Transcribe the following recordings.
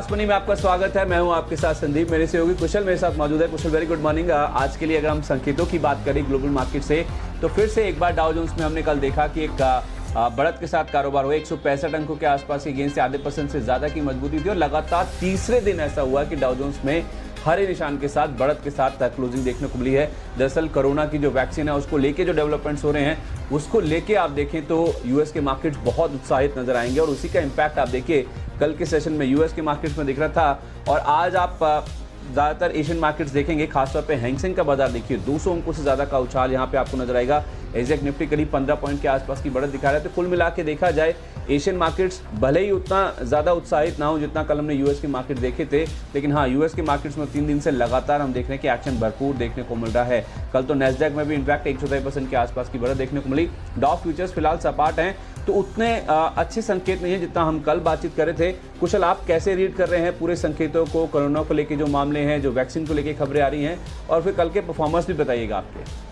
Fast money में आपका स्वागत है। मैं हूं आपके साथ संदीप, मेरे सहयोगी कुशल मेरे साथ मौजूद है। कुशल, वेरी गुड मॉर्निंग। आज के लिए अगर हम संकेतों की बात करें ग्लोबल मार्केट से, तो फिर से एक बार डाउ जोन्स में हमने कल देखा कि एक बढ़त के साथ कारोबार हुआ। 165 अंकों के आसपास की गेंद से आधे % से ज्यादा की मजबूती थी और लगातार तीसरे दिन ऐसा हुआ कि डाउ जोन्स में हरे निशान के साथ बढ़त के साथ क्लोजिंग देखने को मिली है। दरअसल कोरोना की जो वैक्सीन है उसको लेके जो डेवलपमेंट्स हो रहे हैं उसको लेके आप देखें तो यूएस के मार्केट्स बहुत उत्साहित नजर आएंगे और उसी का इम्पैक्ट आप देखिए कल के सेशन में यूएस के मार्केट्स में दिख रहा था। और आज आप ज़्यादातर एशियन मार्केट्स देखेंगे, खासतौर पे हैंगसेंग का बाजार देखिए 200 अंकों से ज़्यादा का उछाल यहाँ पे आपको नजर आएगा। एजेक निफ्टी करीब 15 पॉइंट के आसपास की बढ़त दिखा रहा है। तो कुल मिला के देखा जाए एशियन मार्केट्स भले ही उतना ज़्यादा उत्साहित ना हो जितना कल हमने यूएस के मार्केट देखे थे, लेकिन हाँ यूएस के मार्केट्स में 3 दिन से लगातार हम देख रहे हैं कि एक्शन भरपूर देखने को मिल रहा है। कल तो नैस्डैक में भी इनफैक्ट 1.25% के आसपास की बढ़त देखने को मिली। डॉव फ्यूचर्स फिलहाल सपाट हैं, तो उतने अच्छे संकेत नहीं है जितना हम कल बातचीत कर रहे थे। कुशल, आप कैसे रीड कर रहे हैं पूरे संकेतों को, कोरोना को लेके जो मामले हैं, जो वैक्सीन को लेके खबरें आ रही हैं, और फिर कल के परफॉर्मेंस भी बताइएगा आपके।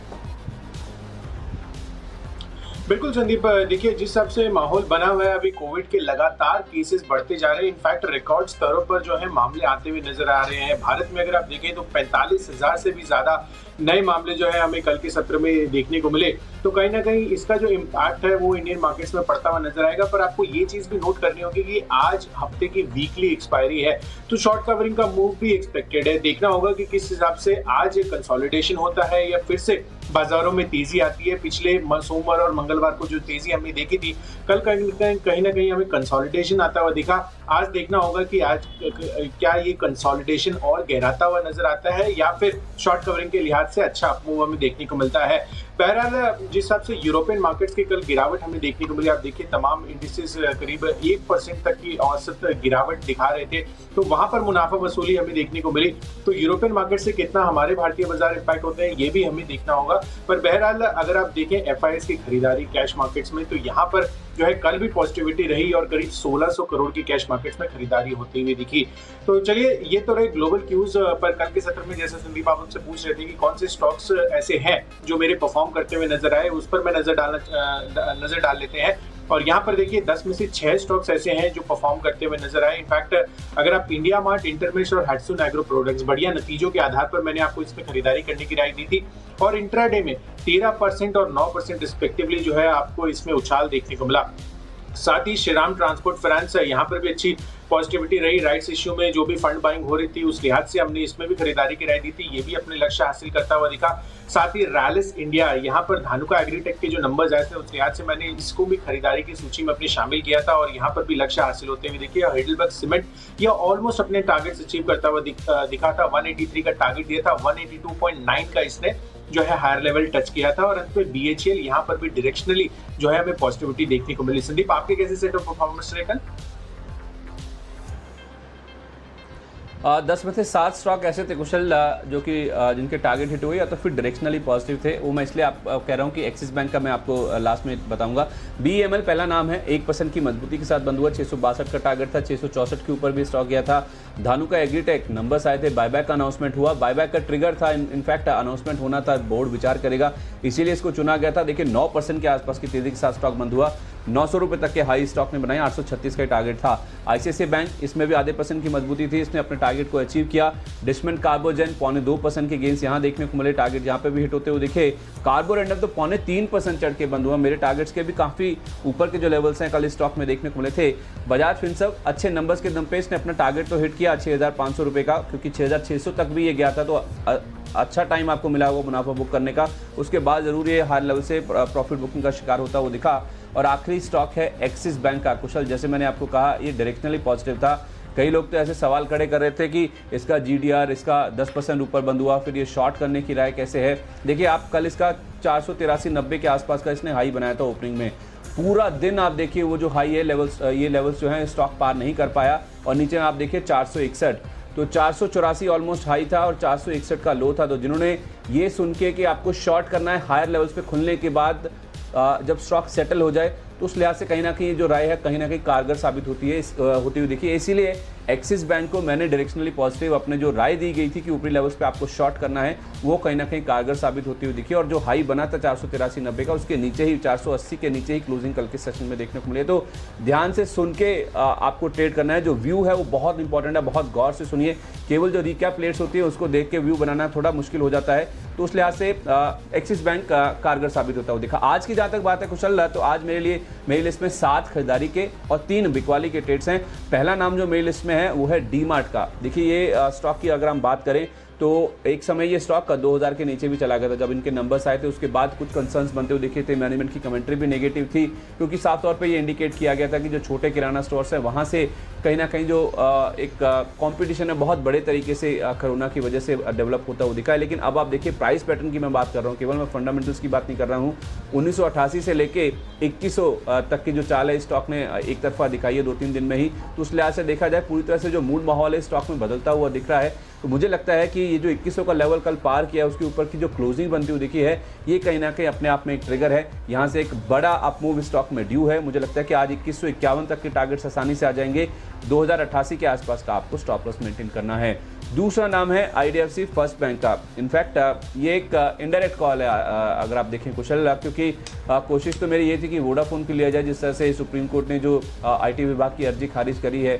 बिल्कुल संदीप, देखिए जिस हिसाब से माहौल बना हुआ है, अभी कोविड के लगातार केसेस बढ़ते जा रहे हैं। इनफैक्ट रिकॉर्ड स्तरों पर जो है मामले आते हुए नजर आ रहे हैं। भारत में अगर आप देखें तो 45,000 से भी ज्यादा नए मामले जो है हमें कल के सत्र में देखने को मिले। तो कहीं ना कहीं इसका जो इम्पैक्ट है वो इंडियन मार्केट्स में पड़ता हुआ नजर आएगा। पर आपको ये चीज भी नोट करनी होगी कि आज हफ्ते की वीकली एक्सपायरी है, तो शॉर्ट कवरिंग का मूव भी एक्सपेक्टेड है। देखना होगा कि किस हिसाब से आज कंसोलिडेशन होता है या फिर से बाजारों में तेजी आती है। पिछले सोमवार और मंगलवार को जो तेजी हमने देखी थी, कल कहीं ना कहीं हमें कंसोलिडेशन आता हुआ दिखा। आज देखना होगा कि आज क्या ये कंसोलिडेशन और गहराता हुआ नजर आता है या फिर शॉर्ट कवरिंग के लिहाज से अच्छा अपमूव हमें देखने को मिलता है। बहरहाल जिस हिसाब से यूरोपियन मार्केट्स की कल गिरावट हमें देखने को मिली, आप देखिए तमाम इंडिसेस करीब 1% तक की औसत गिरावट दिखा रहे थे, तो वहां पर मुनाफा वसूली हमें देखने को मिली। तो यूरोपियन मार्केट से कितना हमारे भारतीय बाजार इंपैक्ट होते हैं ये भी हमें देखना होगा। पर बहरहाल अगर आप देखें एफआईएस की खरीदारी कैश मार्केट्स में, तो यहाँ पर जो है कल भी पॉजिटिविटी रही और करीब 1600 करोड़ की कैश मार्केट्स में खरीदारी होती हुई दिखी। तो चलिए, ये तो रहे ग्लोबल क्यूज। पर कल के सत्र में जैसे संदीप आप मुझसे पूछ रहे थे कि कौन से स्टॉक्स ऐसे हैं जो मेरे परफॉर्म करते हुए नजर आए, उस पर मैं नजर डाल लेते हैं। और यहाँ पर देखिए 10 में से 6 स्टॉक्स ऐसे हैं जो परफॉर्म करते हुए नजर आए। इनफैक्ट अगर आप इंडिया मार्ट, इंटरमेश और हैट्सुन एग्रो प्रोडक्ट्स बढ़िया नतीजों के आधार पर मैंने आपको इसमें खरीदारी करने की राय दी थी और इंट्राडे में 13% और 9% रिस्पेक्टिवली जो है आपको इसमें उछाल देखने को मिला। साथ ही श्रीराम ट्रांसपोर्ट फाइनेंस है, यहाँ पर भी अच्छी पॉजिटिविटी रही। राइट्स इश्यू में जो भी फंड बाइंग हो रही थी उस लिहाज से हमने इसमें भी खरीदारी की राय दी थी, ये भी अपने लक्ष्य हासिल करता हुआ दिखा। साथ ही रैलिस इंडिया, यहाँ पर धानुका एग्रीटेक के जो नंबर्स आए थे उस लिहाज से मैंने इसको भी खरीदारी की सूची में अपनी शामिल किया था और यहाँ पर भी लक्ष्य हासिल होते हुए देखिए। हाइडेलबर्ग सीमेंट यह ऑलमोस्ट अपने टारगेट्स अचीव करता हुआ दिखा था। 183 का टारगेट दिया था, 182.9 का इसने जो है हायर लेवल टच किया था। और अंत में बीएचईएल, यहाँ पर भी डायरेक्शनली जो है हमें पॉजिटिविटी देखने को मिली। संदीप, आपके कैसे सेट ऑफ परफॉर्मेंस रहे कल? 10 में से 7 स्टॉक ऐसे थे कुशल जो कि जिनके टारगेट हिट हुए या तो फिर डायरेक्शनली पॉजिटिव थे। वो मैं इसलिए आप कह रहा हूँ कि एक्सिस बैंक का मैं आपको लास्ट में बताऊंगा। बीएमएल पहला नाम है, 1% की मजबूती के साथ बंद हुआ। 662 का टारगेट था, 664 के ऊपर भी स्टॉक गया था। धानुका एग्रीटेक, नंबर्स आए थे, बायबैक का अनाउंसमेंट हुआ, बायबैक का ट्रिगर था, इनफैक्ट अनाउंसमेंट होना था, बोर्ड विचार करेगा, इसीलिए इसको चुना गया था। देखिए 9% के आसपास की तेजी के साथ स्टॉक बंद हुआ। 900 रुपए तक के हाई स्टॉक ने बनाए, 836 का टारगेट था। आईसीआईसीआई बैंक, इसमें भी आधे % की मजबूती थी, इसने अपने टारगेट को अचीव किया। डिस्मेंट कार्बोजेन 2.25% के गेंस यहाँ देखने को मिले, टारगेट यहाँ पे भी हिट होते हुए दिखे। कार्बोरेंडम तो 3.25% चढ़ के बंद हुआ, मेरे टारगेट्स के भी काफी ऊपर के जो लेवल्स हैं कल स्टॉक में देखने को मिले थे। बजाज फिनसर्व अच्छे नंबर्स के दम पे इसने अपना टारगेट तो हिट किया 6,500 रुपए का, क्योंकि 6,600 तक भी ये गया था, तो अच्छा टाइम आपको मिला होगा मुनाफा बुक करने का। उसके बाद जरूर ये हाई लेवल से प्रॉफिट बुकिंग का शिकार होता वो दिखा। और आखिरी स्टॉक है एक्सिस बैंक का। कुशल, जैसे मैंने आपको कहा ये डायरेक्शनली पॉजिटिव था। कई लोग तो ऐसे सवाल खड़े कर रहे थे कि इसका जीडीआर इसका 10% ऊपर बंद हुआ, फिर ये शॉर्ट करने की राय कैसे है। देखिए आप कल इसका 483.90 के आसपास का इसने हाई बनाया था ओपनिंग में। पूरा दिन आप देखिए वो जो हाई है ये लेवल्स जो हैं स्टॉक पार नहीं कर पाया और नीचे आप देखिए 461, तो 484 ऑलमोस्ट हाई था और 461 का लो था। तो जिन्होंने ये सुन के कि आपको शॉर्ट करना है हायर लेवल्स पे खुलने के बाद जब स्टॉक सेटल हो जाए, तो उस लिहाज से कहीं ना कहीं जो राय है कहीं ना कहीं कारगर साबित होती हुई देखिए। इसीलिए एक्सिस बैंक को मैंने डायरेक्शनली पॉजिटिव अपने जो राय दी गई थी कि ऊपरी लेवल्स पे आपको शॉर्ट करना है, वो कहीं ना कहीं कारगर साबित होती हुई दिखी और जो हाई बना था 483.90 का, उसके नीचे ही 480 के नीचे ही क्लोजिंग कल के सेशन में देखने को मिले। तो ध्यान से सुन के आपको ट्रेड करना है। जो व्यू है वो बहुत इंपॉर्टेंट है, बहुत गौर से सुनिए। केवल जो रिकैप प्लेट्स होती है उसको देख के व्यू बनाना थोड़ा मुश्किल हो जाता है, तो उस लिहाज से एक्सिस बैंक कारगर साबित होता हुआ दिखा। आज की जहाँ तक बात है कुशल, तो आज मेरी लिस्ट में 7 खरीदारी के और 3 बिकवाली के ट्रेड्स हैं। पहला नाम जो मेरी लिस्ट में है वो है डीमार्ट का। देखिए ये स्टॉक की अगर हम बात करें तो एक समय ये स्टॉक 2000 के नीचे भी चला गया था। जब इनके नंबर्स आए थे उसके बाद कुछ कंसर्न्स बनते हुए दिखे थे, मैनेजमेंट की कमेंट्री भी नेगेटिव थी, क्योंकि साफ तौर पे ये इंडिकेट किया गया था कि जो छोटे किराना स्टोर्स हैं वहाँ से कहीं ना कहीं जो एक कंपटीशन है बहुत बड़े तरीके से कोरोना की वजह से डेवलप होता हुआ दिखा है। लेकिन अब आप देखिए प्राइस पैटर्न की मैं बात कर रहा हूँ, केवल मैं फंडामेंटल्स की बात नहीं कर रहा हूँ। 1988 से लेके 2100 तक की जो चाल है स्टॉक ने एक तरफा दिखाई है 2-3 दिन में ही। तो उस लिहाज से देखा जाए पूरी तरह से जो मूड माहौल है स्टॉक में बदलता हुआ दिख रहा है। तो मुझे लगता है कि ये जो 2100 का लेवल कल पार किया उसके ऊपर की जो क्लोजिंग बनती हुई दिखी है, ये कहीं ना कहीं अपने आप में एक ट्रिगर है। यहाँ से एक बड़ा अप मूव स्टॉक में ड्यू है। मुझे लगता है कि आज 2151 तक के टारगेट्स आसानी से आ जाएंगे। 2088 के आसपास का आपको स्टॉप लॉस मेंटेन करना है। दूसरा नाम है IDFC फर्स्ट बैंक का। इनफैक्ट ये एक इनडायरेक्ट कॉल है अगर आप देखें कुशल, क्योंकि कोशिश तो मेरी ये थी कि वोडाफोन की लिया जाए, जिस तरह से सुप्रीम कोर्ट ने जो IT विभाग की अर्जी खारिज करी है,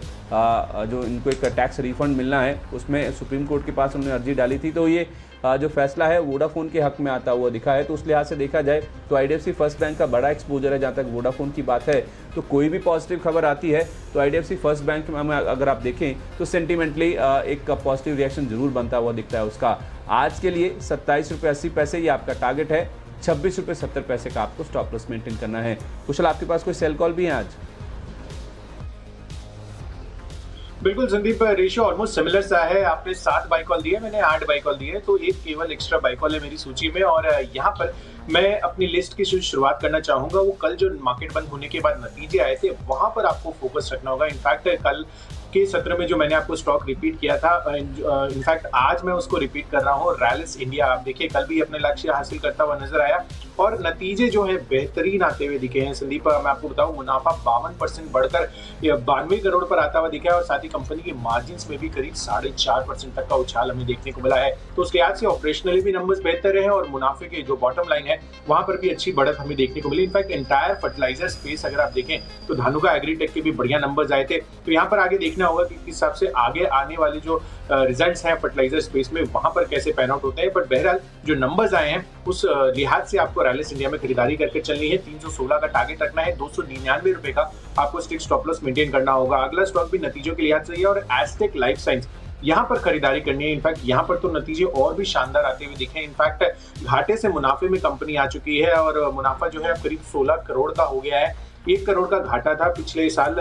जो इनको एक टैक्स रिफंड मिलना है, उसमें सुप्रीम कोर्ट के पास उन्होंने अर्जी डाली थी। तो ये जो फैसला है वोडाफोन के हक में आता हुआ दिखा है। तो उस लिहाज से देखा जाए तो IDFC फर्स्ट बैंक का बड़ा एक्सपोजर है। जहाँ तक वोडाफोन की बात है तो कोई भी पॉजिटिव खबर आती है तो IDFC फर्स्ट बैंक में अगर आप देखें तो सेंटिमेंटली एक पॉजिटिव रिएक्शन जरूर बनता हुआ दिखता है उसका। आज के लिए 27 रुपये 80 पैसे ये आपका टारगेट है। 26 रुपये 70 पैसे का आपको स्टॉप लॉस मेंटेन करना है। कुशल, आपके पास कोई सेल कॉल भी है आज? बिल्कुल संदीप, रेशियो ऑलमोस्ट सिमिलर सा है। आपने 7 बाई कॉल दिए, मैंने 8 बाई कॉल दिए, तो एक केवल एक्स्ट्रा बाई कॉल है मेरी सूची में। और यहाँ पर मैं अपनी लिस्ट की शुरुआत करना चाहूंगा वो कल जो मार्केट बंद होने के बाद नतीजे आए थे वहां पर आपको फोकस रखना होगा। इनफैक्ट कल के सत्र में जो मैंने आपको स्टॉक रिपीट किया था, इनफैक्ट आज मैं उसको रिपीट कर रहा हूँ, रैलिस इंडिया। आप देखिए कल भी अपने लक्ष्य हासिल करता हुआ नजर आया और नतीजे जो है बेहतरीन आते हुए दिखे हैं। संदीप, मैं आपको बताऊं, मुनाफा 52% बढ़कर 92 करोड़ पर आता हुआ दिखा है और साथ ही कंपनी की मार्जिन में भी करीब 4.5% तक का उछाल हमें देखने को मिला है। तो उसके आज से ऑपरेशनली भी नंबर्स बेहतर रहे और मुनाफे के जो बॉटम लाइन है वहां पर भी अच्छी बढ़त हमें देखने को मिली। इनफैक्ट एंटायर फर्टिलाइजर स्पेस अगर आप देखें तो धानुका एग्रीटेक के भी बढ़िया नंबर्स आए थे। तो यहाँ पर आगे देखना होगा कि किस हिसाब से आगे आने वाले जो रिजल्ट्स हैं फर्टिलाइजर स्पेस में वहां पर कैसे पैन आउट होते हैं। बट बहरहाल जो नंबर्स आए हैं उस लिहाज से आपको रैलिस इंडिया में खरीदारी करके चलनी है। 316 का टारगेट रखना है, 299 रुपए का आपको स्ट्रिक्ट स्टॉप लॉस मेंटेन करना होगा। अगला स्टॉक भी नतीजों के लिहाज से है और एस्टेक लाइफ साइंस, यहाँ पर खरीदारी करनी है। इनफैक्ट यहाँ पर तो नतीजे और भी शानदार आते हुए दिखे। इनफैक्ट घाटे से मुनाफे में कंपनी आ चुकी है और मुनाफा जो है करीब 16 करोड़ का हो गया है। 1 करोड़ का घाटा था पिछले साल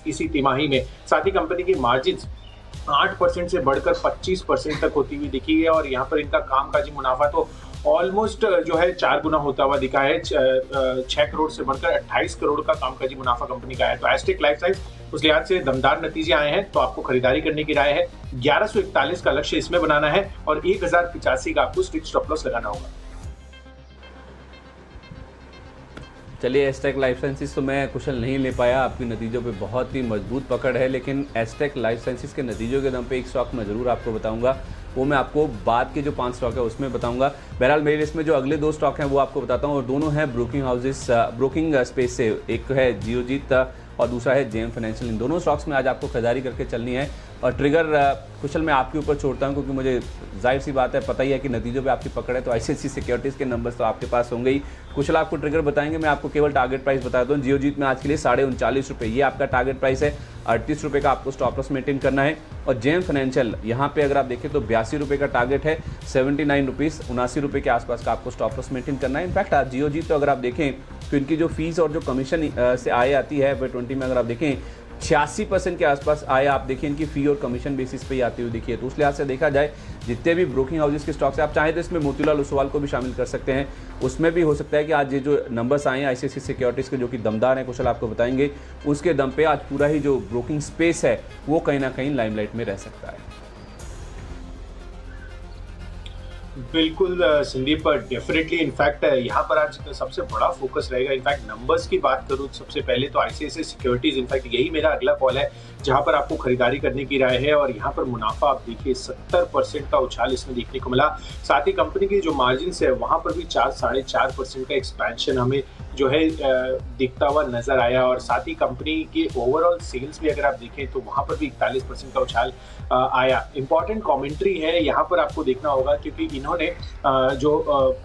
इसी तिमाही में। साथ ही कंपनी की मार्जिन 8% से बढ़कर 25% तक होती हुई दिखी है और यहाँ पर इनका कामकाजी मुनाफा तो ऑलमोस्ट जो है 4 गुना होता हुआ दिखा है। 6 करोड़ से बढ़कर 28 करोड़ का कामकाजी मुनाफा कंपनी का है। तो एस्टेक लाइफ साइंस उस लिहाज से दमदार नतीजे आए हैं, तो आपको खरीदारी करने की राय है। 1141 का लक्ष्य इसमें बनाना है और 1085 का आपको स्ट्रिक्ट स्टॉप लॉस लगाना होगा। चलिए, एस्टेक लाइफ साइंसेज तो मैं कुशल नहीं ले पाया, आपकी नतीजों पे बहुत ही मजबूत पकड़ है। लेकिन एस्टेक लाइफ साइंसेज के नतीजों के दम पे एक स्टॉक मैं ज़रूर आपको बताऊंगा, वो मैं आपको बाद के जो 5 स्टॉक है उसमें बताऊंगा। बहरहाल मेरी लिस्ट में जो अगले 2 स्टॉक हैं वो आपको बताता हूँ और दोनों हैं ब्रोकिंग हाउसेस, ब्रोकिंग स्पेस से। एक है जियोजीत और दूसरा है जेएम फाइनेंशियल। इन दोनों स्टॉक्स में आज आपको खरीदारी करके चलनी है और ट्रिगर कुशल मैं आपके ऊपर छोड़ता हूं, क्योंकि मुझे जाहिर सी बात है, पता ही है कि नतीजों पे आपकी पकड़ है। तो ICICI सिक्योरिटीज़ के नंबर्स तो आपके पास होंगे ही। कुशल आपको ट्रिगर बताएंगे, मैं आपको केवल टारगेट प्राइस बताता हूँ। जियोजीत में आज के लिए 39.5 रुपये ये आपका टारगेट प्राइस है। 38 रुपये का आपको स्टॉप लॉस मेंटेन करना है। और जेएम फाइनेंशियल यहाँ पे अगर आप देखें तो 82 रुपये का टारगेट है। 79 रुपीज़ 79 रुपये के आसपास का आपको स्टॉप लॉस मेंटेन करना है। इनफैक्ट आज जियोजीत तो अगर आप देखें तो इनकी जो फीस और जो कमीशन से आय आती है FY20 में अगर आप देखें 86% के आसपास आय आप देखिए इनकी फी और कमीशन बेसिस पे ही आती हुई दिखी है। तो उस लिहाज से देखा जाए जितने भी ब्रोकिंग हाउसेस के स्टॉक्स हैं, आप चाहें तो इसमें मोतीलाल ओसवाल को भी शामिल कर सकते हैं। उसमें भी हो सकता है कि आज ये जो नंबर्स आए हैं ICICI सिक्योरिटीज़ के जो कि दमदार हैं, कुशल आपको बताएंगे, उसके दम पे आज पूरा ही जो ब्रोकिंग स्पेस है वो कहीं ना कहीं लाइमलाइट में रह सकता है। बिल्कुल संदीप, डेफिनेटली। इनफैक्ट यहाँ पर आज सबसे बड़ा फोकस रहेगा। इनफैक्ट नंबर्स की बात करूँ सबसे पहले तो ICICI सिक्योरिटीज, इनफैक्ट यही मेरा अगला कॉल है। जहां पर आपको खरीदारी करने की राय है। और यहाँ पर मुनाफा आप देखिए 70% का उछाल इसमें देखने को मिला। साथ ही कंपनी की जो मार्जिन है वहां पर भी 4-4.5% का एक्सपेंशन हमें जो है दिखता हुआ नजर आया। और साथ ही कंपनी के ओवरऑल सेल्स भी अगर आप देखें तो वहां पर भी 41% का उछाल आया। इंपॉर्टेंट कमेंट्री है यहाँ पर आपको देखना होगा, क्योंकि इन्होंने जो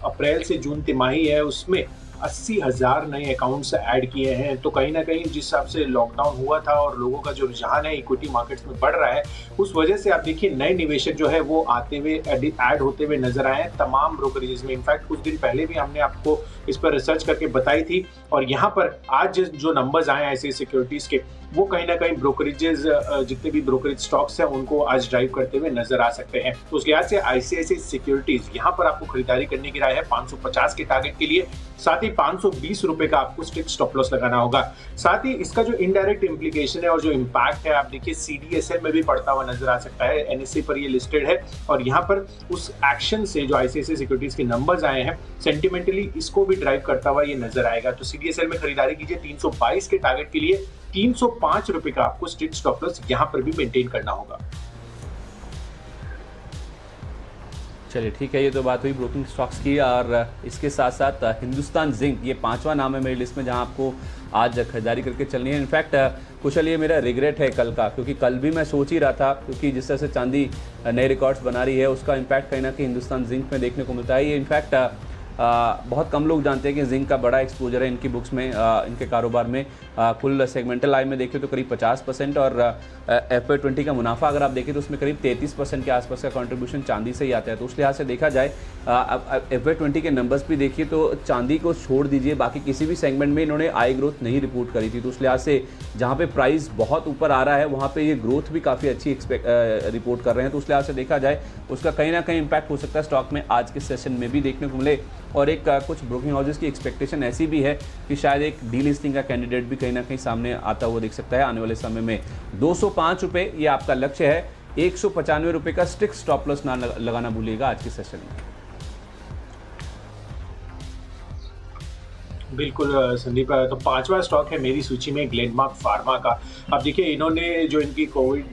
अप्रैल से जून तिमाही है उसमें 80,000 नए अकाउंट्स ऐड किए हैं। तो कहीं ना कहीं जिस हिसाब से लॉकडाउन हुआ था और लोगों का जो रुझान है इक्विटी मार्केट्स में बढ़ रहा है, उस वजह से आप देखिए नए निवेशक जो है वो आते हुए ऐड होते हुए नजर आए हैं तमाम ब्रोकरेजेस में। इनफैक्ट कुछ दिन पहले भी हमने आपको इस पर रिसर्च करके बताई थी। और यहाँ पर आज जो नंबर्स आए ऐसे सिक्योरिटीज के, वो कहीं ना कहीं ब्रोकरेजेस जितने भी ब्रोकरेज स्टॉक्स हैं उनको आज ड्राइव करते हुए नजर आ सकते हैं। तो उस लिहाज से आईसीआईसीआई सिक्योरिटीज यहाँ पर आपको खरीदारी करने की राय है 550 के टारगेट के लिए। साथ ही 520 रुपए का आपको स्ट्रिक्ट स्टॉप लॉस लगाना होगा। साथ ही इसका जो इनडायरेक्ट इंप्लीकेशन है और जो इम्पैक्ट है आप देखिए सीडीएसएल में भी पड़ता हुआ नजर आ सकता है। एनएससी पर ये लिस्टेड है और यहाँ पर उस एक्शन से जो आईसीआईसीआई सिक्योरिटीज के नंबर्स आए हैं सेंटिमेंटली इसको भी ड्राइव करता हुआ ये नजर आएगा। तो सीडीएसएल में खरीदारी कीजिए 322 के टारगेट के लिए। 305 रुपए का आपको स्ट्रिक्ट स्टॉप लॉस यहाँ पर भी मेंटेन करना होगा। चलिए ठीक है, ये तो बात हुई ब्रोकिंग स्टॉक्स की। और इसके साथ साथ हिंदुस्तान जिंक, ये 5वां नाम है मेरी लिस्ट में जहां आपको आज खरीदारी करके चलनी है। इनफैक्ट कुशल, ये मेरा रिग्रेट है कल का, क्योंकि कल भी मैं सोच ही रहा था, क्योंकि जिस तरह से चांदी नए रिकॉर्ड्स बना रही है उसका इम्पैक्ट कहीं ना कहीं हिंदुस्तान जिंक में देखने को मिलता है। ये इनफैक्ट बहुत कम लोग जानते हैं कि जिंक का बड़ा एक्सपोजर है इनकी बुक्स में, इनके कारोबार में। कुल सेगमेंटल आय में देखें तो करीब 50% और FY20 का मुनाफा अगर आप देखें तो उसमें करीब 33% के आसपास का कंट्रीब्यूशन चांदी से ही आता है। तो उस लिहाज से देखा जाए FY20 के नंबर्स भी देखिए तो चांदी को छोड़ दीजिए, बाकी किसी भी सेगमेंट में इन्होंने आय ग्रोथ नहीं रिपोर्ट करी थी। तो उस लिहाज से जहाँ पे प्राइस बहुत ऊपर आ रहा है वहाँ पे ये ग्रोथ भी काफ़ी अच्छी रिपोर्ट कर रहे हैं। तो उस लिहाज से देखा जाए उसका कहीं ना कहीं इम्पैक्ट हो सकता है स्टॉक में आज के सेशन में भी देखने को मिले। और एक कुछ ब्रोकिंग हाउसेस की एक्सपेक्टेशन ऐसी भी है कि शायद एक डीलिस्टिंग का कैंडिडेट भी कहीं ना कहीं सामने आता हुआ दिख सकता है आने वाले समय में। 205 रुपये ये आपका लक्ष्य है। 195 रुपये का स्ट्रिक्ट स्टॉप लॉस ना लगाना भूलिएगा आज के सेशन में। बिल्कुल संदीप, तो 5वां स्टॉक है मेरी सूची में ग्लेनमार्क फार्मा का। अब देखिए इन्होंने जो इनकी कोविड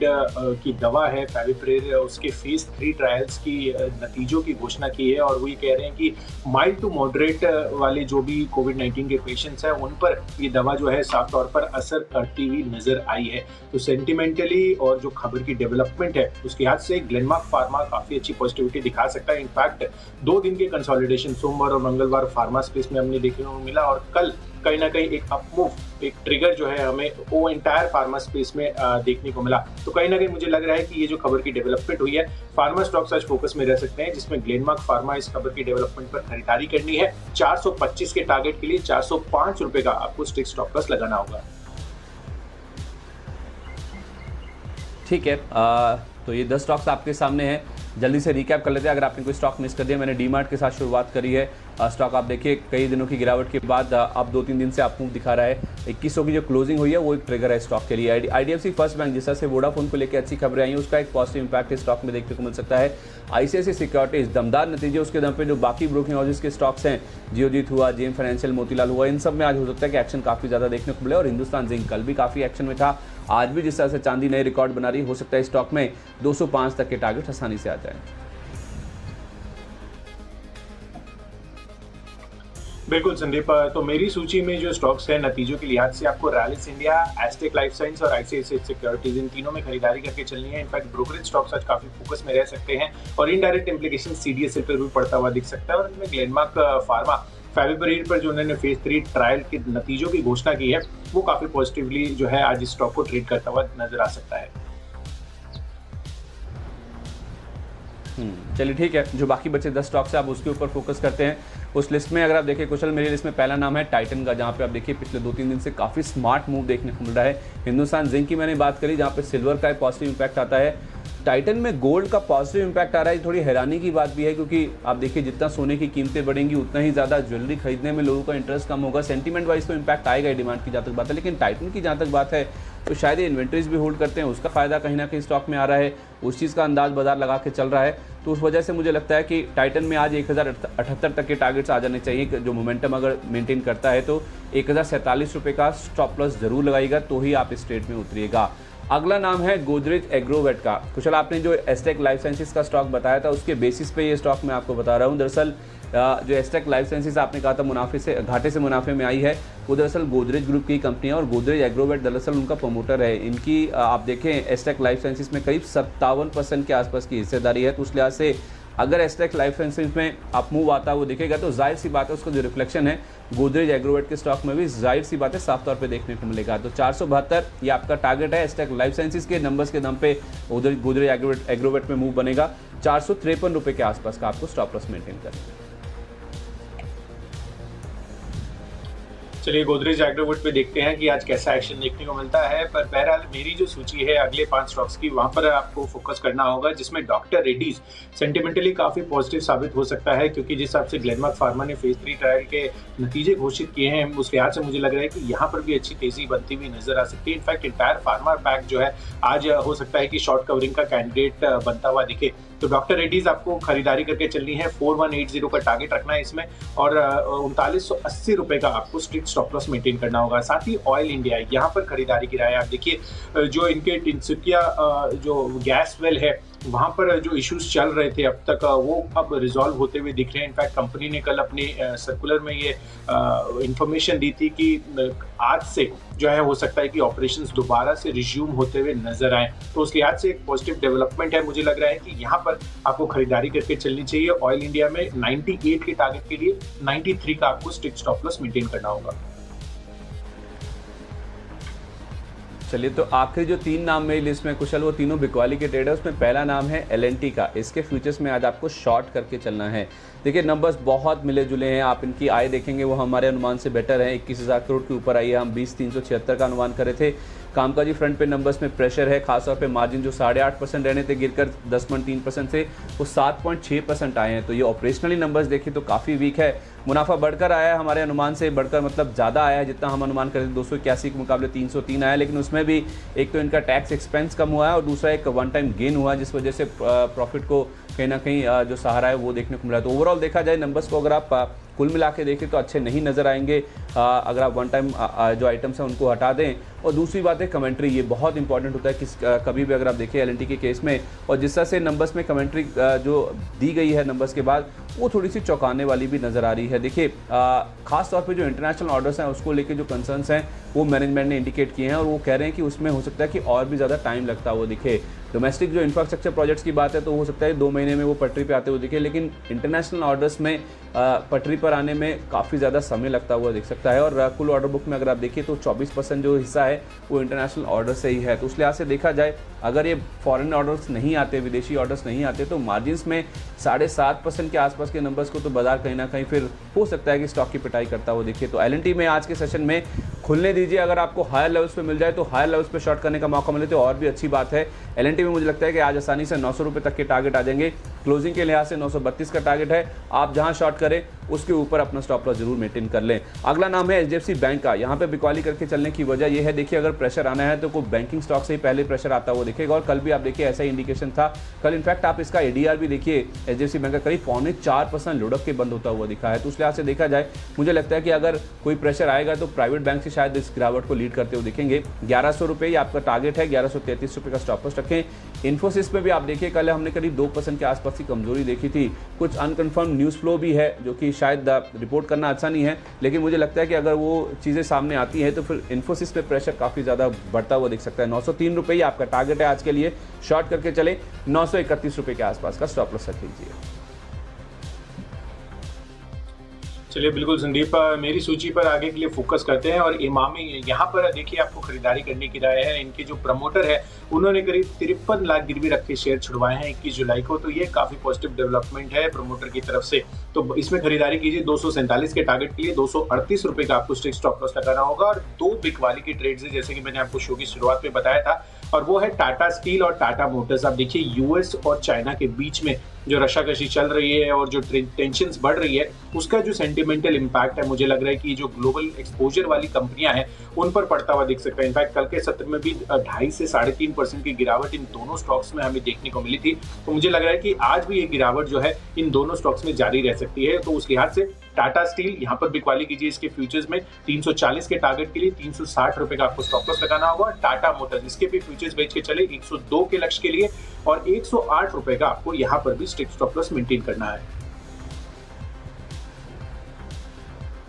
की दवा है फेविपिराविर, उसके फेज 3 ट्रायल्स की नतीजों की घोषणा की है। और वो ये कह रहे हैं कि माइल्ड टू मॉडरेट वाले जो भी कोविड-19 के पेशेंट्स हैं उन पर ये दवा जो है साफ तौर पर असर करती हुई नजर आई है। तो सेंटिमेंटली और जो खबर की डेवलपमेंट है उसके हाथ से ग्लेनमार्क फार्मा काफी अच्छी पॉजिटिविटी दिखा सकता है। इनफैक्ट 2 दिन के कंसोलिडेशन सोमवार और मंगलवार फार्मा स्पेस में हमने देखने को मिला और कल कहीं ना कहीं एक अपमूव, एक ट्रिगर जो है हमें वो एंटायर फार्मा स्पेस में देखने को मिला। तो कहीं ना कहीं मुझे लग रहा है कि ये जो खबर की डेवलपमेंट हुई है फार्मा स्टॉक्स आज फोकस में रह सकते हैं, जिसमें ग्लेनमार्क फार्मा इस खबर की डेवलपमेंट पर खरीदारी करनी है। 425 के टारगेट के लिए 405 रुपए का आपको स्ट्रिक्ट स्टॉप लॉस लगाना होगा। ठीक है, तो ये 10 स्टॉक्स आपके सामने हैं। जल्दी से रिकैप कर लेते हैं अगर आपने कोई स्टॉक मिस कर दिया। मैंने डीमार्ट के साथ शुरुआत करी है। स्टॉक आप देखिए कई दिनों की गिरावट के बाद अब 2-3 दिन से आपको दिखा रहा है। 2100 की जो क्लोजिंग हुई है वो एक ट्रिगर है स्टॉक के लिए। आईडीएफसी फर्स्ट बैंक, जिस तरह से वोडाफोन को लेकर अच्छी खबरें आई हैं उसका एक पॉजिटिव इंपैक्ट स्टॉक में देखने को मिल सकता है। आईसीआईसीआई सिक्योरिटीज दमदार नतीजे, उसके दम पे जो बाकी ब्रोकिंग हाउसेस के स्टॉक्स हैं, जियोजीत हुआ, जेएम फाइनेंशियल, मोतीलाल हुआ, इन सब में आज हो सकता है कि एक्शन काफ़ी ज़्यादा देखने को मिले। और हिंदुस्तान जिंक कल भी काफ़ी एक्शन में था, आज भी जिस तरह से चांदी नए रिकॉर्ड बना रही, हो सकता है स्टॉक में 205 तक के टारगेट आसानी से आ जाए। बिल्कुल संदीप, तो मेरी सूची में जो स्टॉक्स हैं नतीजों के लिहाज से आपको Rallis India, asterisk life science और आईसीआईसीआई सिक्योरिटीज, इन तीनों में खरीदारी करके चलनी है। इनफैक्ट ब्रोकरेज स्टॉक्स आज काफी फोकस में रह सकते हैं और इनडायरेक्ट इंप्लीकेशन सीडीएसएल पर भी पड़ता हुआ दिख सकता है। और इनमें ग्लेनमार्क फार्मा फेविपिराविर पर जो उन्होंने फेज 3 ट्रायल के नतीजों की घोषणा की है वो काफी पॉजिटिवली जो है आज इस स्टॉक को ट्रेड करता हुआ नजर आ सकता है। चलिए ठीक है, जो बाकी बचे 10 स्टॉक्स है आप उसके ऊपर फोकस करते हैं। उस लिस्ट में अगर आप देखिए कुशल, मेरी लिस्ट में पहला नाम है टाइटन का, जहाँ पे आप देखिए पिछले 2-3 दिन से काफ़ी स्मार्ट मूव देखने को मिल रहा है। हिंदुस्तान जिंक की मैंने बात करी, जहाँ पे सिल्वर का एक पॉजिटिव इंपैक्ट आता है। टाइटन में गोल्ड का पॉजिटिव इंपैक्ट आ रहा है। थोड़ी हैरानी की बात भी है, क्योंकि आप देखिए जितना सोने की कीमतें बढ़ेंगी उतना ही ज़्यादा ज्वेलरी खरीदने में लोगों का इंटरेस्ट कम होगा। सेंटीमेंट वाइज तो इंपैक्ट आएगा डिमांड की जहाँ तक बात है, लेकिन टाइटन की जहाँ तक बात है तो शायद ये इन्वेंट्रीज भी होल्ड करते हैं, उसका फ़ायदा कहीं ना कहीं स्टॉक में आ रहा है, उस चीज़ का अंदाज बाजार लगा के चल रहा है। तो उस वजह से मुझे लगता है कि टाइटन में आज 1078 तक के टारगेट्स आ जाने चाहिए। जो मोमेंटम अगर मेंटेन करता है तो 1047 रुपये का स्टॉप लॉस जरूर लगाइएगा, तो ही आप इस ट्रेड में उतरिएगा। अगला नाम है गोदरेज एग्रोवेट का। कुशल, आपने जो एस्टेक लाइफ साइंसेज का स्टॉक बताया था उसके बेसिस पे ये स्टॉक मैं आपको बता रहा हूँ। दरअसल जो एस्टेक लाइफ साइंसेज आपने कहा था घाटे से मुनाफे में आई है, वो दरअसल गोदरेज ग्रुप की कंपनी है और गोदरेज एग्रोवेट दरअसल उनका प्रमोटर है। इनकी आप देखें एस्टेक लाइफ साइंसेज में करीब 57% के आसपास की हिस्सेदारी है। तो उस लिहाज से अगर एस्टेक लाइफ साइंसेज में अप मूव आता वो दिखेगा तो जाहिर सी बात है उसका जो रिफ्लेक्शन है गोदरेज एग्रोवेट के स्टॉक में भी जाहिर सी बात है साफ तौर पे देखने को मिलेगा। तो 472 ये आपका टारगेट है। एस्टेक लाइफ साइंसेज के नंबर्स के दम पे उधर गोदरेज एग्रोवेट में मूव बनेगा। 453 रुपये के आसपास का आपको स्टॉप लॉस मेंटेन करना है। चलिए गोदरेज एग्रोवेट पे देखते हैं कि आज कैसा एक्शन देखने को मिलता है। पर बहरहाल मेरी जो सूची है अगले 5 स्टॉक्स की, वहां पर आपको फोकस करना होगा, जिसमें डॉक्टर रेड्डीज सेंटिमेंटली काफी पॉजिटिव साबित हो सकता है, क्योंकि जिस हिसाब से ग्लेनमार्क फार्मा ने फेज 3 ट्रायल के नतीजे घोषित किए हैं उस लिहाज से मुझे लग रहा है कि यहाँ पर भी अच्छी तेजी बनती हुई नजर आ सकती है। इनफैक्ट इंटायर फार्मा पैक जो है आज हो सकता है कि शॉर्ट कवरिंग का कैंडिडेट बनता हुआ दिखे। तो डॉक्टर रेड्डीज आपको खरीदारी करके चलनी है। 4180 का टारगेट रखना है इसमें और 3980 रुपए का आपको स्ट्रिक्ट स्टॉप लॉस मेंटेन करना होगा। साथ ही ऑयल इंडिया यहाँ पर खरीदारी की राय है। आप देखिए जो इनके टिनसुकिया जो गैस वेल है वहाँ पर जो इश्यूज चल रहे थे अब तक वो अब रिजॉल्व होते हुए दिख रहे हैं। इनफैक्ट कंपनी ने कल अपनी सर्कुलर में ये इंफॉर्मेशन दी थी कि आज से जो है हो सकता है कि ऑपरेशंस दोबारा से रिज्यूम होते हुए नजर आए। तो उस लिहाज से एक पॉजिटिव डेवलपमेंट है। मुझे लग रहा है कि यहाँ पर आपको खरीदारी करके चलनी चाहिए। ऑयल इंडिया में 98 के टारगेट के लिए 93 का आपको स्ट्रिक्ट स्टॉप लॉस मेंटेन करना होगा। चलिए, तो आखिरी जो 3 नाम मेरी लिस्ट में कुशल वो तीनों बिकवाली के ट्रेड है। उसमें पहला नाम है L&T का। इसके फ्यूचर्स में आज आपको शॉर्ट करके चलना है। देखिए नंबर्स बहुत मिले जुले हैं, आप इनकी आय देखेंगे वो हमारे अनुमान से बेटर है। 21,000 करोड़ के ऊपर आई है। हम 20,376 का अनुमान करे थे। कामकाजी फ्रंट पे नंबर्स में प्रेशर है, खासतौर पे मार्जिन जो 8.5% रहने थे गिरकर 10.3% से वो 7.6% आए हैं। तो ये ऑपरेशनली नंबर्स देखें तो काफ़ी वीक है। मुनाफा बढ़कर आया है, हमारे अनुमान से बढ़कर मतलब ज़्यादा आया है जितना हम अनुमान करते थे। 281 के मुकाबले 303 आया, लेकिन उसमें भी एक तो इनका टैक्स एक्सपेंस कम हुआ है और दूसरा एक वन टाइम गेन हुआ है, जिस वजह से प्रॉफिट को कहीं ना कहीं जो सहारा है वो देखने को मिला है। तो ओवरऑल देखा जाए नंबर्स को अगर आप कुल मिला के देखें तो अच्छे नहीं नज़र आएंगे अगर आप वन टाइम जो आइटम्स हैं उनको हटा दें। और दूसरी बात है कमेंट्री, ये बहुत इंपॉर्टेंट होता है कि कभी भी अगर आप देखें L&T के केस में और जिस तरह से नंबर्स में कमेंट्री जो दी गई है नंबर्स के बाद वो थोड़ी सी चौंकाने वाली भी नज़र आ रही है। देखिए खास तौर पे जो इंटरनेशनल ऑर्डर्स हैं उसको लेके जो कंसर्न्स हैं वो मैनेजमेंट ने इंडिकेट किए हैं और वो कह रहे हैं कि उसमें हो सकता है कि और भी ज़्यादा टाइम लगता हुआ दिखे। डोमेस्टिक जो इंफ्रास्ट्रक्चर प्रोजेक्ट्स की बात है तो हो सकता है 2 महीने में वो पटरी पे आते हुए दिखे, लेकिन इंटरनेशनल ऑर्डर्स में पटरी पर आने में काफ़ी ज़्यादा समय लगता हुआ दिख सकता है। और कुल ऑर्डर बुक में अगर आप देखिए तो 24% जो हिस्सा है वो इंटरनेशनल ऑर्डर से ही है। तो उस लिहाज से देखा जाए अगर ये फॉरेन ऑर्डर्स नहीं आते, विदेशी ऑर्डर्स नहीं आते, तो मार्जिन्स में 7.5% के आसपास के नंबर्स को तो बाजार कहीं ना कहीं फिर हो सकता है कि स्टॉक की पिटाई करता हुआ देखिए। तो L&T में आज के सेशन में खुलने दीजिए, अगर आपको हायर लेवल्स पे मिल जाए तो हायर लेवल्स पे शॉर्ट करने का मौका मिले तो और भी अच्छी बात है। L&T में मुझे लगता है कि आज आसानी से 900 रुपये तक के टारगेट आ जाएंगे। क्लोजिंग के लिहाज से 932 का टारगेट है। आप जहां शॉर्ट करें उसके ऊपर अपना स्टॉप लॉस जरूर मेंटेन कर लें। अगला नाम है HDFC बैंक का। यहाँ पे बिकवाली करके चलने की वजह यह है, देखिए अगर प्रेशर आना है तो कोई बैंकिंग स्टॉक से ही पहले प्रेशर आता हुआ दिखेगा और कल भी आप देखिए ऐसा ही इंडिकेशन था। कल इनफैक्ट आप इसका ADR भी देखिए HDFC बैंक का करीब 4.25% लुढ़क के बंद होता हुआ दिखा है। तो उस लिहाज से देखा जाए मुझे लगता है कि अगर कोई प्रेशर आएगा तो प्राइवेट बैंक से शायद इस गिरावट को लीड करते हुए दिखेंगे। 1100 रुपये आपका टारगेट है, 1133 रुपये का स्टॉप लॉस रखें। इन्फोसिस में भी आप देखिए कल हमने करीब 2% के आसपास की कमजोरी देखी थी। कुछ अनकन्फर्म न्यूज़ फ्लो भी है जो कि शायद रिपोर्ट करना अच्छा नहीं है, लेकिन मुझे लगता है कि अगर वो चीज़ें सामने आती हैं तो फिर इन्फोसिस पे प्रेशर काफ़ी ज़्यादा बढ़ता हुआ दिख सकता है। 903 रुपये ही आपका टारगेट है आज के लिए, शॉर्ट करके चले। 931 रुपये के आसपास का स्टॉप लॉस रख लीजिए। चलिए बिल्कुल संदीप, मेरी सूची पर आगे के लिए फोकस करते हैं और इमामी यहाँ पर देखिए आपको खरीदारी करने की राय है। इनके जो प्रमोटर है उन्होंने करीब 53 लाख गिरवी रख के शेयर छुड़वाए हैं 21 जुलाई को। तो ये काफी पॉजिटिव डेवलपमेंट है प्रमोटर की तरफ से। तो इसमें खरीदारी कीजिए। 247 के टारगेट के लिए 238 रुपये का आपको स्ट्रिक्ट स्टॉप लॉस लगाना होगा। और 2 बिकवाली के ट्रेड्स है जैसे कि मैंने आपको शो की शुरुआत में बताया था, और वो है टाटा स्टील और टाटा मोटर्स। आप देखिए यूएस और चाइना के बीच में जो रशाकशी चल रही है और जो टेंशन्स बढ़ रही है उसका जो सेंटिमेंटल इम्पैक्ट है मुझे लग रहा है कि जो ग्लोबल एक्सपोजर वाली कंपनियां हैं उन पर पड़ता हुआ दिख सकता है। इनफैक्ट कल के सत्र में भी 2.5 से 3.5% की गिरावट इन दोनों स्टॉक्स में हमें देखने को मिली थी। तो मुझे लग रहा है कि आज भी ये गिरावट जो है इन दोनों स्टॉक्स में जारी रह सकती है। तो उस लिहाज से टाटा स्टील यहाँ पर बिकवाली कीजिए इसके फ्यूचर्स में 340 के टारगेट के लिए 360 रुपए का आपको स्टॉप लॉस लगाना होगा। टाटा मोटर्स इसके भी फ्यूचर्स बेच के चले 102 के लक्ष्य के लिए और 108 रुपए का आपको यहाँ पर भी स्ट्रिक्ट स्टॉप लॉस मेंटेन करना है।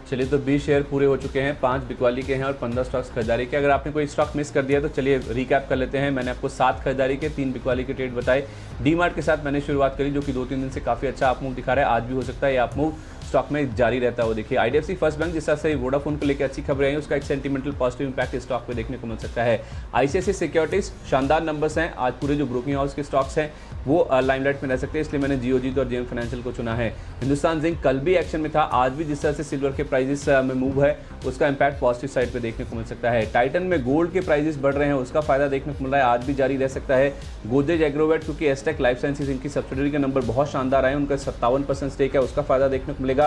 चलिए, तो 20 शेयर पूरे हो चुके हैं, 5 बिकवाली के हैं और 15 स्टॉक्स खरीदारी के। अगर आपने कोई स्टॉक मिस कर दिया तो चलिए रिकैप कर लेते हैं। मैंने आपको 7 खरीदारी के 3 बिकवाली के ट्रेड बताए। डीमार्ट के साथ मैंने शुरुआत करी जो कि 2-3 दिन से काफ़ी अच्छा आप मूव दिखा रहा है। आज भी हो सकता है ये आप मूव स्टॉक में जारी रहता हो। देखिए आईडीएफसी फर्स्ट बैंक जिस तरह से वोडाफोन को लेकर अच्छी खबरें आई उसका एक सेंटिमेंटल पॉजिटिव इंपैक्ट स्टॉक पे देखने को मिल सकता है। आईसीआईसीआई सिक्योरिटीज शानदार नंबर्स हैं, आज पूरे जो ब्रोकिंग हाउस के स्टॉक्स हैं वो लाइमलाइट में रह सकते हैं, इसलिए मैंने जियोजीत और जेएम फाइनेंशियल को चुना है। हिंदुस्तान जिंक कल भी एक्शन में था, आज भी जिस तरह से सिल्वर के प्राइसेस में मूव है उसका इंपैक्ट पॉजिटिव साइड पे देखने को मिल सकता है। टाइटन में गोल्ड के प्राइसेस बढ़ रहे हैं, उसका फायदा देखने को मिल रहा है, आज भी जारी रह सकता है। गोदरेज एग्रोवेट क्योंकि एस्टेक लाइफ साइंसेज इनकी सब्सिडरी के नंबर बहुत शानदार आए, उनका 57% स्टेक है, उसका फायदा देखने को मिलेगा।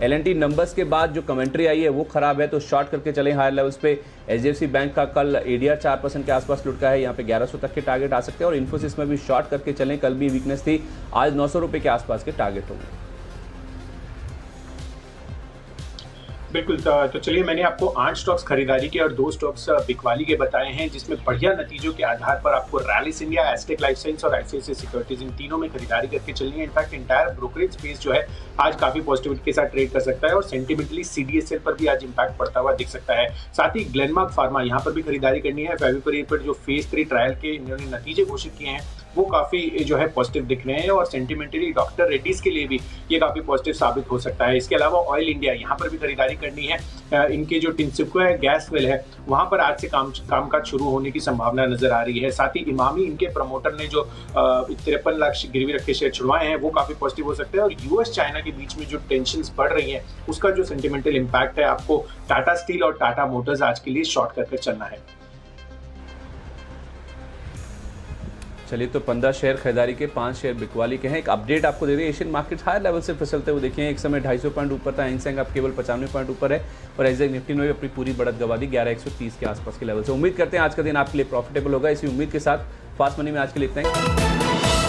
एलएनटी नंबर्स के बाद जो कमेंट्री आई है वो खराब है तो शॉर्ट करके चले हायर लेवल्स पे। एचडीएफसी बैंक का कल एडीआर 4% के आसपास लुटका है, यहाँ पे 1100 तक के टारगेट आ सकते हैं और इन्फोसिस में भी शॉर्ट करके चलें, कल भी वीकनेस थी, आज 900 रुपये के आसपास के टारगेट होंगे। बिल्कुल, तो चलिए मैंने आपको 8 स्टॉक्स खरीदारी के और 2 स्टॉक्स बिकवाली के बताए हैं जिसमें बढ़िया नतीजों के आधार पर आपको Rallis India, asterisk life science और आईसीआईसीआई सिक्योरिटीज इन तीनों में खरीदारी करके चलनी है। इनफैक्ट इंटायर ब्रोकरेज स्पेस जो है आज काफी पॉजिटिविटी के साथ ट्रेड कर सकता है और सेंटिमेंटली सीडीएसएल पर भी आज इंपैक्ट पड़ता हुआ दिख सकता है। साथ ही ग्लेनमार्क फार्मा यहाँ पर भी खरीदारी करनी है। फेविपिरिड पर जो फेज 3 ट्रायल के इन्होंने नतीजे घोषित किए हैं वो काफी जो है पॉजिटिव दिख रहे हैं और सेंटिमेंटली डॉक्टर रेड्डीज के लिए भी ये काफी पॉजिटिव साबित हो सकता है। इसके अलावा ऑयल इंडिया यहाँ पर भी खरीदारी करनी है। इनके जो टिन्सिको है, गैस वेल है, वहां पर आज से कामकाज शुरू होने की संभावना नजर आ रही है। साथ ही इमामी इनके प्रमोटर ने जो 53 लाख गिरवी रखे शेयर छुड़वाए हैं वो काफी पॉजिटिव हो सकते हैं और यूएस चाइना के बीच में जो टेंशन बढ़ रही है उसका जो सेंटिमेंटल इंपैक्ट है आपको टाटा स्टील और टाटा मोटर्स आज के लिए शॉर्ट करके चलना है। चलिए, तो 15 शेयर खरीदारी के, 5 शेयर बिकवाली के हैं। एक अपडेट आपको दे रही है, एशियन मार्केट हायर लेवल से फिसलते हुए देखिए। एक समय 250 पॉइंट ऊपर था, हैंग अब केवल 95 पॉइंट ऊपर है और एसजेक निफ्टी ने भी अपनी पूरी बढ़त गवा दी 11130 के आसपास के लेवल से। उम्मीद करते हैं आज का दिन आपके लिए प्रॉफिटेबल होगा। इसी उम्मीद के साथ फास्ट मनी में आज के लिए इतना ही।